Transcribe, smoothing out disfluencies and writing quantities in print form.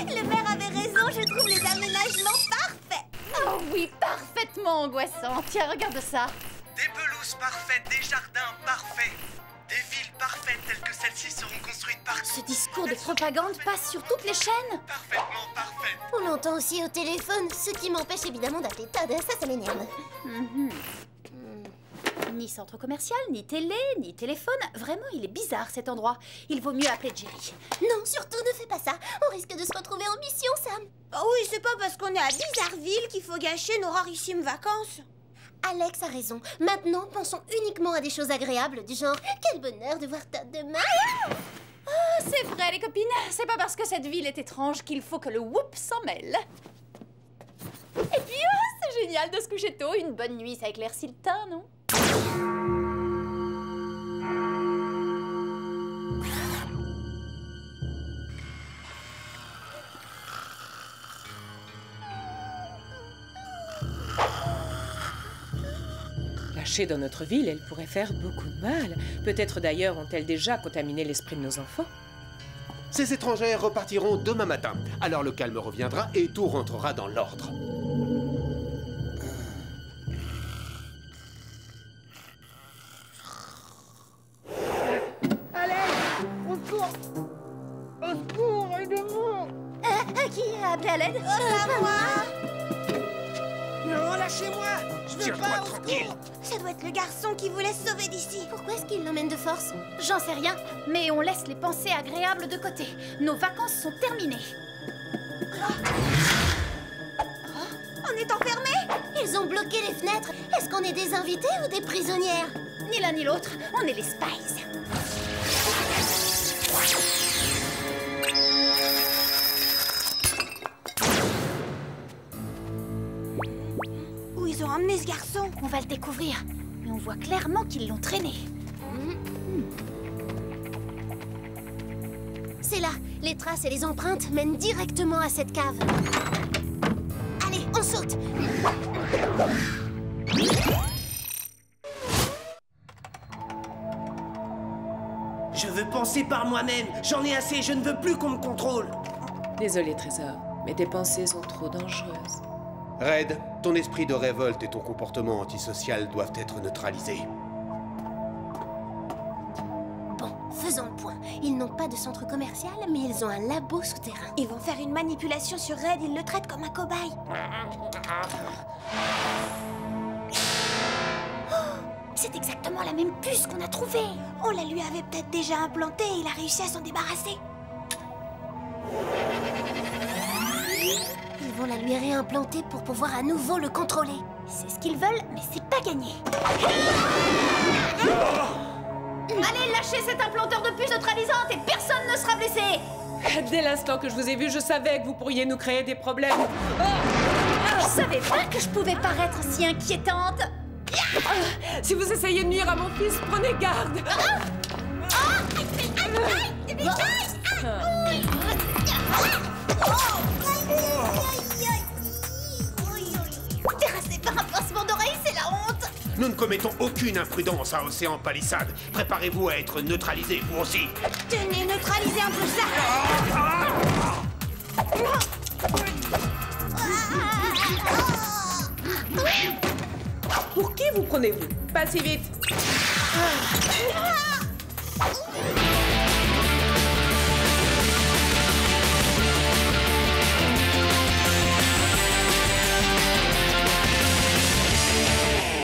Le maire avait raison, je trouve les aménagements parfaits. Oh oui, parfaitement angoissant. Tiens, regarde ça. Des pelouses parfaites, des jardins parfaits. Des villes parfaites telles que celles-ci seront construites par... Ce discours de propagande passe sur toutes les chaînes. Parfaitement parfaites. On l'entend aussi au téléphone, ce qui m'empêche évidemment d'appeler Todd, ça m'énerve. Ni centre commercial, ni télé, ni téléphone. Vraiment, il est bizarre cet endroit. Il vaut mieux appeler Jerry. Non, surtout ne fais pas ça, on risque de se retrouver en mission, Sam. Oh oui, c'est pas parce qu'on est à Bizarreville qu'il faut gâcher nos rarissimes vacances. Alex a raison, maintenant pensons uniquement à des choses agréables, du genre « Quel bonheur de voir Todd demain !» C'est vrai, les copines. C'est pas parce que cette ville est étrange qu'il faut que le whoop s'en mêle. Et puis, c'est génial de se coucher tôt. Une bonne nuit, ça éclaircit le teint, non? Lâchées dans notre ville, elles pourraient faire beaucoup de mal. Peut-être d'ailleurs ont-elles déjà contaminé l'esprit de nos enfants. Ces étrangères repartiront demain matin. Alors le calme reviendra et tout rentrera dans l'ordre. Qui a appelé à l'aide? Non, lâchez-moi! Je veux pas, au secours! Ça doit être le garçon qui voulait se sauver d'ici. Pourquoi est-ce qu'il l'emmène de force? J'en sais rien, mais on laisse les pensées agréables de côté. Nos vacances sont terminées. On est enfermés? Ils ont bloqué les fenêtres. Est-ce qu'on est des invités ou des prisonnières? Ni l'un ni l'autre, on est les Spies. Où ils ont emmené ce garçon? On va le découvrir, mais on voit clairement qu'ils l'ont traîné. C'est là. Les traces et les empreintes mènent directement à cette cave. Allez, on saute! Je veux penser par moi-même. J'en ai assez, je ne veux plus qu'on me contrôle. Désolé, Trésor, mais tes pensées sont trop dangereuses. Red, ton esprit de révolte et ton comportement antisocial doivent être neutralisés. Bon, faisons le point. Ils n'ont pas de centre commercial, mais ils ont un labo souterrain. Ils vont faire une manipulation sur Red, ils le traitent comme un cobaye. C'est exactement la même puce qu'on a trouvée. On la lui avait peut-être déjà implantée et il a réussi à s'en débarrasser. Ils vont la lui réimplanter pour pouvoir à nouveau le contrôler. C'est ce qu'ils veulent, mais c'est pas gagné. Allez, lâchez cet implanteur de puces neutralisante et personne ne sera blessé. Dès l'instant que je vous ai vu, je savais que vous pourriez nous créer des problèmes. Je savais pas que je pouvais paraître si inquiétante. Si vous essayez de nuire à mon fils, prenez garde. Terrassé par un pincement d'oreille, c'est la honte. Nous ne commettons aucune imprudence à Océan Palisade. Préparez-vous à être neutralisés, vous aussi. Tenez, neutralisez un peu ça. Pour qui vous prenez-vous? Pas si vite.